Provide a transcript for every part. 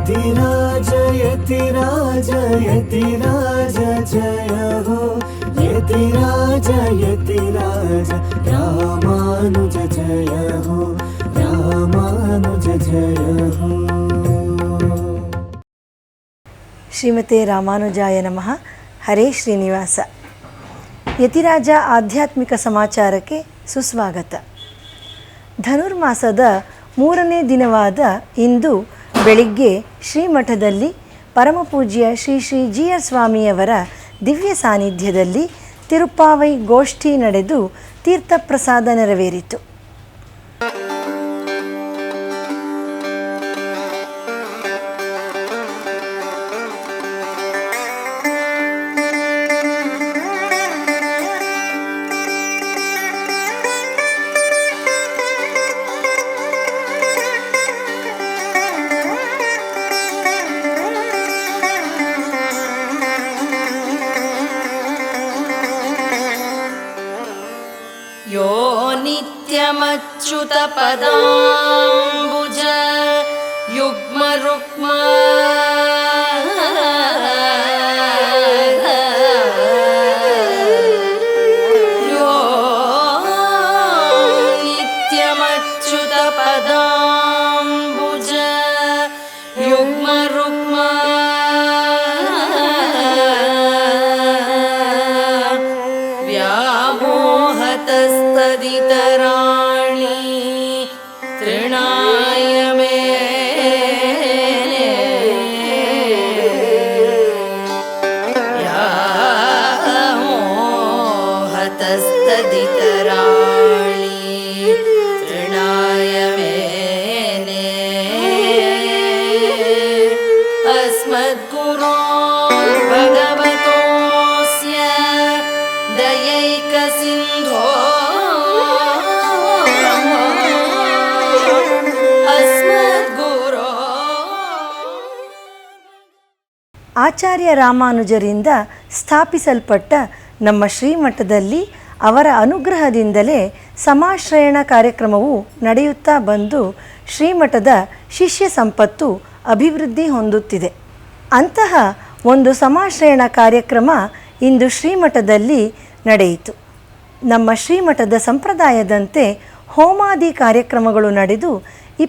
यतिराज यतिराज यतिराज जय हो यतिराज यतिराज रामानुज जय हो रामानुज जय हो। ಶ್ರೀಮತೆ ರಾಮಾನುಜಾಯ ನಮಃ. ಹರೇ ಶ್ರೀನಿವಾಸ. ಯತಿರಾಜ ಆಧ್ಯಾತ್ಮಿಕ ಸಮಾಚಾರಕ್ಕೆ ಸುಸ್ವಾಗತ. ಧನುರ್ಮಾಸದ 3ನೇ ದಿನವಾದ ಇಂದು ಬೆಳಿಗ್ಗೆ ಶ್ರೀಮಠದಲ್ಲಿ ಪರಮಪೂಜ್ಯ ಶ್ರೀ ಶ್ರೀ ಜಿ ಆರ್ ಸ್ವಾಮಿಯವರ ದಿವ್ಯ ಸಾನ್ನಿಧ್ಯದಲ್ಲಿ ತಿರುಪ್ಪಾವೈ ಗೋಷ್ಠಿ ನಡೆದು ತೀರ್ಥಪ್ರಸಾದ ನೆರವೇರಿತು. यो नित्यमच्युतपदाम्बुज युग्मरुक्म यो नित्यमच्युतपदाम्बुज युग्मरुक्म तदितराणि तृणाय मेने व्यामोहतस्तदितराणि तृणाय मेने अस्मद्गुरो भगवतोऽस्य दयैकसिन्धो ಆಚಾರ್ಯ ರಾಮಾನುಜರಿಂದ ಸ್ಥಾಪಿಸಲ್ಪಟ್ಟ ನಮ್ಮ ಶ್ರೀಮಠದಲ್ಲಿ ಅವರ ಅನುಗ್ರಹದಿಂದಲೇ ಸಮಾಶ್ರಯಣ ಕಾರ್ಯಕ್ರಮವು ನಡೆಯುತ್ತಾ ಬಂದು ಶ್ರೀಮಠದ ಶಿಷ್ಯ ಸಂಪತ್ತು ಅಭಿವೃದ್ಧಿ ಹೊಂದುತ್ತಿದೆ. ಅಂತಹ ಒಂದು ಸಮಾಶ್ರಯಣ ಕಾರ್ಯಕ್ರಮ ಇಂದು ಶ್ರೀಮಠದಲ್ಲಿ ನಡೆಯಿತು. ನಮ್ಮ ಶ್ರೀಮಠದ ಸಂಪ್ರದಾಯದಂತೆ ಹೋಮಾದಿ ಕಾರ್ಯಕ್ರಮಗಳು ನಡೆದು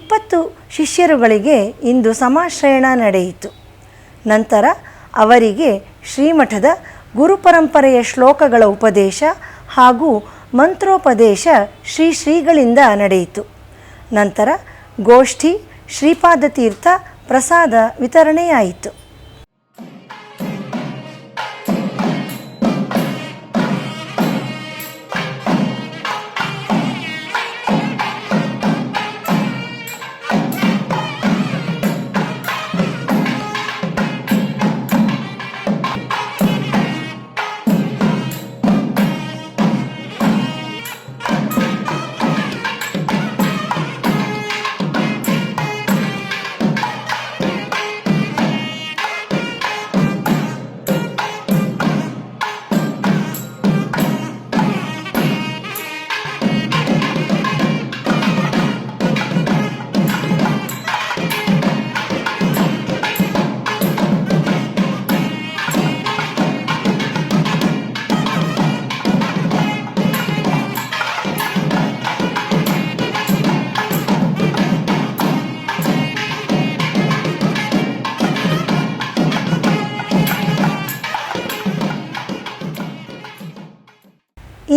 20 ಶಿಷ್ಯರುಗಳಿಗೆ ಇಂದು ಸಮಾಶ್ರಯಣ ನಡೆಯಿತು. ನಂತರ ಅವರಿಗೆ ಶ್ರೀಮಠದ ಗುರುಪರಂಪರೆಯ ಶ್ಲೋಕಗಳ ಉಪದೇಶ ಹಾಗೂ ಮಂತ್ರೋಪದೇಶ ಶ್ರೀಗಳಿಂದ ನಡೆಯಿತು. ನಂತರ ಗೋಷ್ಠಿ, ಶ್ರೀಪಾದತೀರ್ಥ ಪ್ರಸಾದ ವಿತರಣೆಯಾಯಿತು.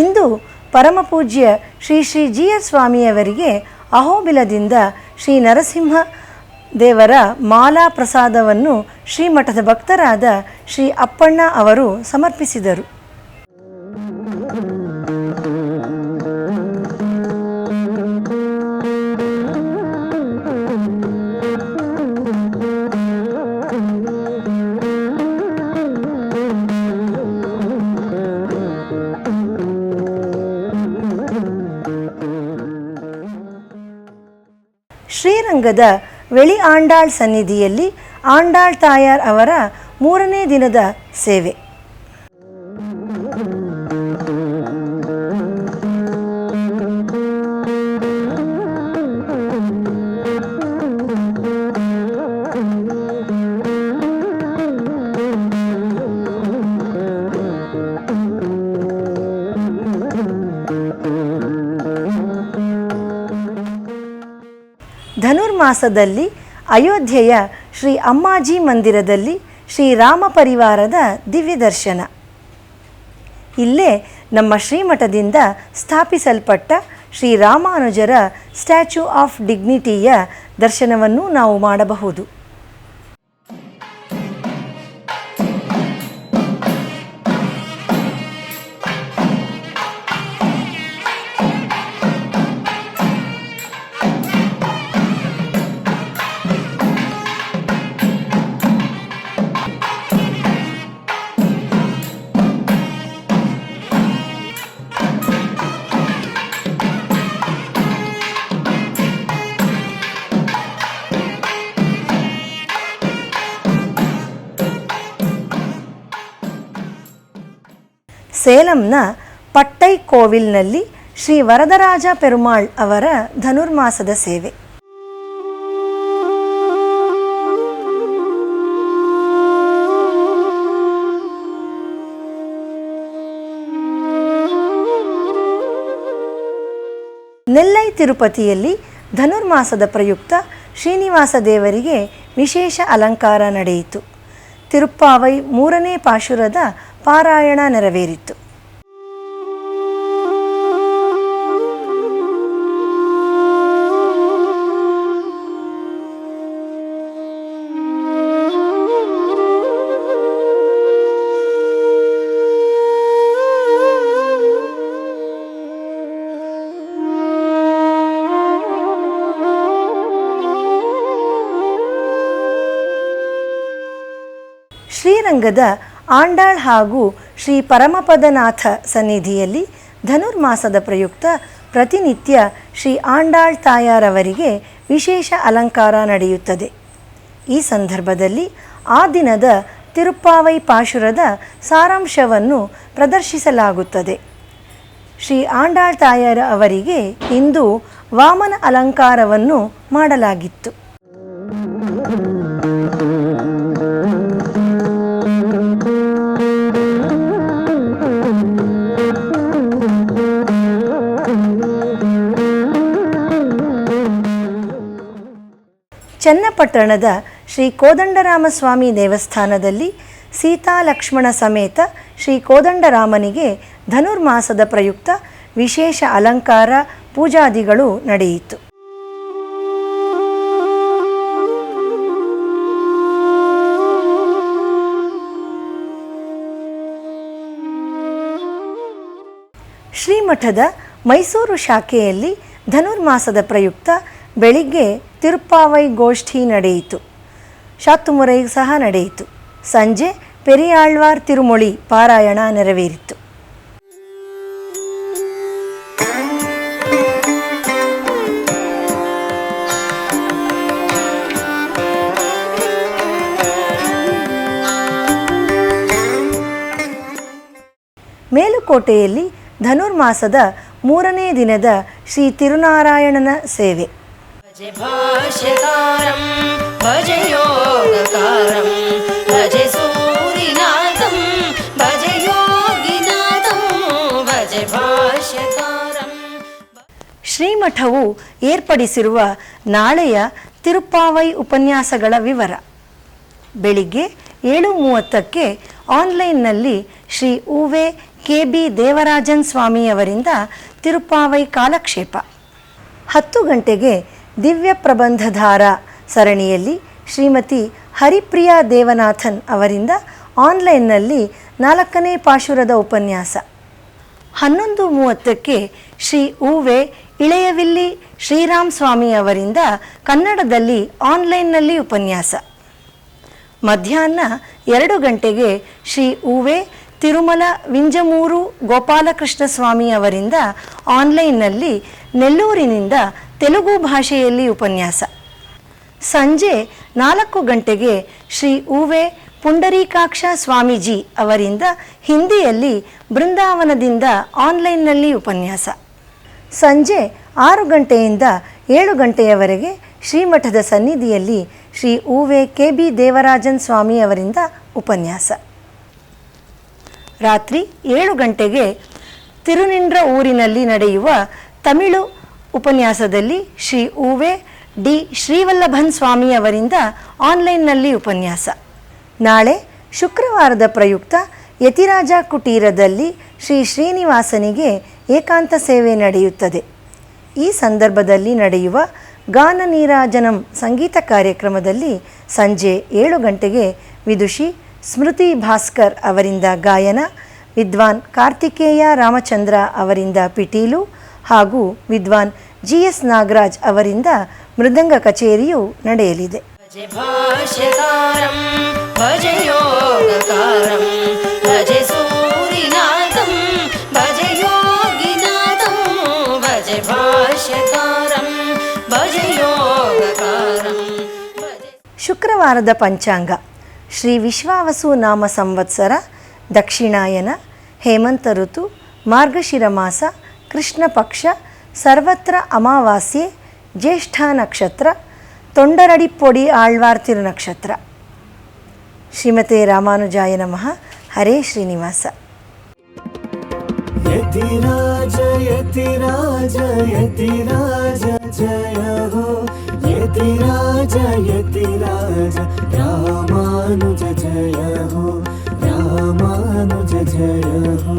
ಇಂದು ಪರಮಪೂಜ್ಯ ಶ್ರೀ ಶ್ರೀ ಜಿ ಆರ್ ಸ್ವಾಮಿಯವರಿಗೆ ಅಹೋಬಿಲದಿಂದ ಶ್ರೀ ನರಸಿಂಹ ದೇವರ ಮಾಲಾ ಪ್ರಸಾದವನ್ನು ಶ್ರೀಮಠದ ಭಕ್ತರಾದ ಶ್ರೀ ಅಪ್ಪಣ್ಣ ಅವರು ಸಮರ್ಪಿಸಿದರು. ಶ್ರೀರಂಗದ ವೆಳಿ ಆಂಡಾಳ್ ಸನ್ನಿಧಿಯಲ್ಲಿ ಆಂಡಾಳ್ ತಾಯಾರ್ ಅವರ 3ನೇ ದಿನದ ಸೇವೆ. ಧನುರ್ಮಾಸದಲ್ಲಿ ಅಯೋಧ್ಯೆಯ ಶ್ರೀ ಅಮ್ಮಾಜಿ ಮಂದಿರದಲ್ಲಿ ಶ್ರೀರಾಮ ಪರಿವಾರದ ದಿವ್ಯ ದರ್ಶನ. ಇಲ್ಲೇ ನಮ್ಮ ಶ್ರೀಮಠದಿಂದ ಸ್ಥಾಪಿಸಲ್ಪಟ್ಟ ಶ್ರೀರಾಮಾನುಜರ ಸ್ಟ್ಯಾಚ್ಯೂ ಆಫ್ ಡಿಗ್ನಿಟಿಯ ದರ್ಶನವನ್ನು ನಾವು ಮಾಡಬಹುದು. ಸೇಲಂನ ಪಟ್ಟೈ ಕೋವಿಲ್ನಲ್ಲಿ ಶ್ರೀ ವರದರಾಜ ಪೆರುಮಾಳ್ ಅವರ ಧನುರ್ಮಾಸದ ಸೇವೆ. ನೆಲ್ಲೈ ತಿರುಪತಿಯಲ್ಲಿ ಧನುರ್ಮಾಸದ ಪ್ರಯುಕ್ತ ಶ್ರೀನಿವಾಸ ದೇವರಿಗೆ ವಿಶೇಷ ಅಲಂಕಾರ ನಡೆಯಿತು. ತಿರುಪ್ಪಾವೈ 3ನೇ ಪಾಶುರದ ಪಾರಾಯಣ ನೆರವೇರಿತು. ಶ್ರೀರಂಗದ ಆಂಡಾಳ್ ಹಾಗೂ ಶ್ರೀ ಪರಮಪದನಾಥ ಸನ್ನಿಧಿಯಲ್ಲಿ ಧನುರ್ಮಾಸದ ಪ್ರಯುಕ್ತ ಪ್ರತಿನಿತ್ಯ ಶ್ರೀ ಆಂಡಾಳ್ ತಾಯಾರವರಿಗೆ ವಿಶೇಷ ಅಲಂಕಾರ ನಡೆಯುತ್ತದೆ. ಈ ಸಂದರ್ಭದಲ್ಲಿ ಆ ದಿನದ ತಿರುಪ್ಪಾವೈ ಪಾಶುರದ ಸಾರಾಂಶವನ್ನು ಪ್ರದರ್ಶಿಸಲಾಗುತ್ತದೆ. ಶ್ರೀ ಆಂಡಾಳ್ ತಾಯಾರ ಅವರಿಗೆ ಇಂದು ವಾಮನ ಅಲಂಕಾರವನ್ನು ಮಾಡಲಾಗಿತ್ತು. ಚನ್ನಪಟ್ಟಣದ ಶ್ರೀ ಕೋದಂಡರಾಮಸ್ವಾಮಿ ದೇವಸ್ಥಾನದಲ್ಲಿ ಸೀತಾ ಲಕ್ಷ್ಮಣ ಸಮೇತ ಶ್ರೀ ಕೋದಂಡರಾಮನಿಗೆ ಧನುರ್ಮಾಸದ ಪ್ರಯುಕ್ತ ವಿಶೇಷ ಅಲಂಕಾರ ಪೂಜಾದಿಗಳು ನಡೆಯಿತು. ಶ್ರೀಮಠದ ಮೈಸೂರು ಶಾಖೆಯಲ್ಲಿ ಧನುರ್ಮಾಸದ ಪ್ರಯುಕ್ತ ಬೆಳಿಗ್ಗೆ ತಿರುಪ್ಪಾವೈ ಗೋಷ್ಠಿ ನಡೆಯಿತು. ಶಾತುಮುರೈ ಸಹ ನಡೆಯಿತು. ಸಂಜೆ ಪೆರಿಯಾಳ್ವಾರ್ ತಿರುಮೊಳಿ ಪಾರಾಯಣ ನೆರವೇರಿತು. ಮೇಲುಕೋಟೆಯಲ್ಲಿ ಧನುರ್ಮಾಸದ 3ನೇ ದಿನದ ಶ್ರೀ ತಿರುನಾರಾಯಣನ ಸೇವೆ. ಭಜೆ ಭಾಷ್ಯಕಾರಂ ಭಜೆ ಯೋಗಕಾರಂ ಭಜೆ ಸೂರಿನಾಥಂ ಭಜೆ ಯೋಗಿನಾಥಂ ಭಜೆ ಭಾಷ್ಯಕಾರಂ. ಶ್ರೀಮಠವು ಏರ್ಪಡಿಸಿರುವ ನಾಳೆಯ ತಿರುಪ್ಪಾವೈ ಉಪನ್ಯಾಸಗಳ ವಿವರ. ಬೆಳಿಗ್ಗೆ 7:30ಕ್ಕೆ ಆನ್ಲೈನ್ನಲ್ಲಿ ಶ್ರೀ ಉವೆ ಕೆ.ಬಿ. ದೇವರಾಜನ್ ಸ್ವಾಮಿಯವರಿಂದ ತಿರುಪ್ಪಾವೈ ಕಾಲಕ್ಷೇಪ. 10 ಗಂಟೆಗೆ ದಿವ್ಯ ಪ್ರಬಂಧಧಾರ ಸರಣಿಯಲ್ಲಿ ಶ್ರೀಮತಿ ಹರಿಪ್ರಿಯಾ ದೇವನಾಥನ್ ಅವರಿಂದ ಆನ್ಲೈನ್ನಲ್ಲಿ 4ನೇ ಪಾಶುರದ ಉಪನ್ಯಾಸ. 11:30ಕ್ಕೆ ಶ್ರೀ ಉವೆ ಇಳೆಯವಿಲ್ಲಿ ಶ್ರೀರಾಮ್ ಸ್ವಾಮಿ ಅವರಿಂದ ಕನ್ನಡದಲ್ಲಿ ಆನ್ಲೈನ್ನಲ್ಲಿ ಉಪನ್ಯಾಸ. ಮಧ್ಯಾಹ್ನ 2 ಗಂಟೆಗೆ ಶ್ರೀ ಉವೆ ತಿರುಮಲ ವಿಂಜಮೂರು ಗೋಪಾಲಕೃಷ್ಣ ಸ್ವಾಮಿ ಅವರಿಂದ ಆನ್ಲೈನ್ನಲ್ಲಿ ನೆಲ್ಲೂರಿನಿಂದ ತೆಲುಗು ಭಾಷೆಯಲ್ಲಿ ಉಪನ್ಯಾಸ. ಸಂಜೆ 4 ಗಂಟೆಗೆ ಶ್ರೀ ಉವೆ ಪುಂಡರೀಕಾಕ್ಷ ಸ್ವಾಮೀಜಿ ಅವರಿಂದ ಹಿಂದಿಯಲ್ಲಿ ಬೃಂದಾವನದಿಂದ ಆನ್ಲೈನ್ನಲ್ಲಿ ಉಪನ್ಯಾಸ. ಸಂಜೆ 6 ಗಂಟೆಯಿಂದ 7 ಗಂಟೆಯವರೆಗೆ ಶ್ರೀಮಠದ ಸನ್ನಿಧಿಯಲ್ಲಿ ಶ್ರೀ ಉವೆ ಕೆ.ಬಿ. ದೇವರಾಜನ್ ಸ್ವಾಮಿ ಅವರಿಂದ ಉಪನ್ಯಾಸ. ರಾತ್ರಿ 7 ಗಂಟೆಗೆ ತಿರುನಿಂಡ್ರ ಊರಿನಲ್ಲಿ ನಡೆಯುವ ತಮಿಳು ಉಪನ್ಯಾಸದಲ್ಲಿ ಶ್ರೀ ಉವೆ ಡಿ ಶ್ರೀವಲ್ಲಭನ್ ಸ್ವಾಮಿ ಅವರಿಂದ ಆನ್ಲೈನ್ನಲ್ಲಿ ಉಪನ್ಯಾಸ. ನಾಳೆ ಶುಕ್ರವಾರದ ಪ್ರಯುಕ್ತ ಯತಿರಾಜ ಕುಟೀರದಲ್ಲಿ ಶ್ರೀ ಶ್ರೀನಿವಾಸನಿಗೆ ಏಕಾಂತ ಸೇವೆ ನಡೆಯುತ್ತದೆ. ಈ ಸಂದರ್ಭದಲ್ಲಿ ನಡೆಯುವ ಗಾನ ನೀರಾಜನಂ ಸಂಗೀತ ಕಾರ್ಯಕ್ರಮದಲ್ಲಿ ಸಂಜೆ 7 ಗಂಟೆಗೆ ವಿದುಷಿ ಸ್ಮೃತಿ ಭಾಸ್ಕರ್ ಅವರಿಂದ ಗಾಯನ, ವಿದ್ವಾನ್ ಕಾರ್ತಿಕೇಯ ರಾಮಚಂದ್ರ ಅವರಿಂದ ಪಿಟೀಲು ಹಾಗೂ ವಿದ್ವಾನ್ GS ನಾಗರಾಜ್ ಅವರಿಂದ ಮೃದಂಗ ಕಚೇರಿಯು ನಡೆಯಲಿದೆ. ಭಜೆ ಭಾಷ್ಯಕಾರಂ ಭಜೆ ಯೋಗಕಾರಂ ಭಜೆ ಸೂರಿನಾಥಂ ಭಜೆ ಯೋಗಿನಾಥಂ ಭಜೆ ಭಾಷ್ಯಕಾರಂ ಭಜೆ ಯೋಗಕಾರಂ. ಶುಕ್ರವಾರದ ಪಂಚಾಂಗ ಶ್ರೀ ವಿಶ್ವಾವಸು ನಾಮ ಸಂವತ್ಸರ, ದಕ್ಷಿಣಾಯನ, ಹೇಮಂತ ಋತು, ಮಾರ್ಗಶಿರ ಮಾಸ, ಕೃಷ್ಣ ಪಕ್ಷ, ಸರ್ವತ್ರ ಅಮಾವಾಸ್ಯೆ, ಜ್ಯೇಷ್ಠ ನಕ್ಷತ್ರ, ತೊಂಡರಡಿಪ್ಪೊಡಿ ಆಳ್ವಾರ್ ತಿರುನಕ್ಷತ್ರ. ಶ್ರೀಮತೆ ರಾಮಾನುಜಾಯ ನಮಃ. ಹರೇ ಶ್ರೀನಿವಾಸ. ಯತಿರಾಜ ಯತಿರಾಜ ಯತಿರಾಜ ಜಯ ಹೋ, ಯತಿರಾಜ ಯತಿರಾಜ ರಾಮಾನುಜ ಜಯ ಹೋ, ರಾಮಾನುಜ ಜಯ ಹೋ.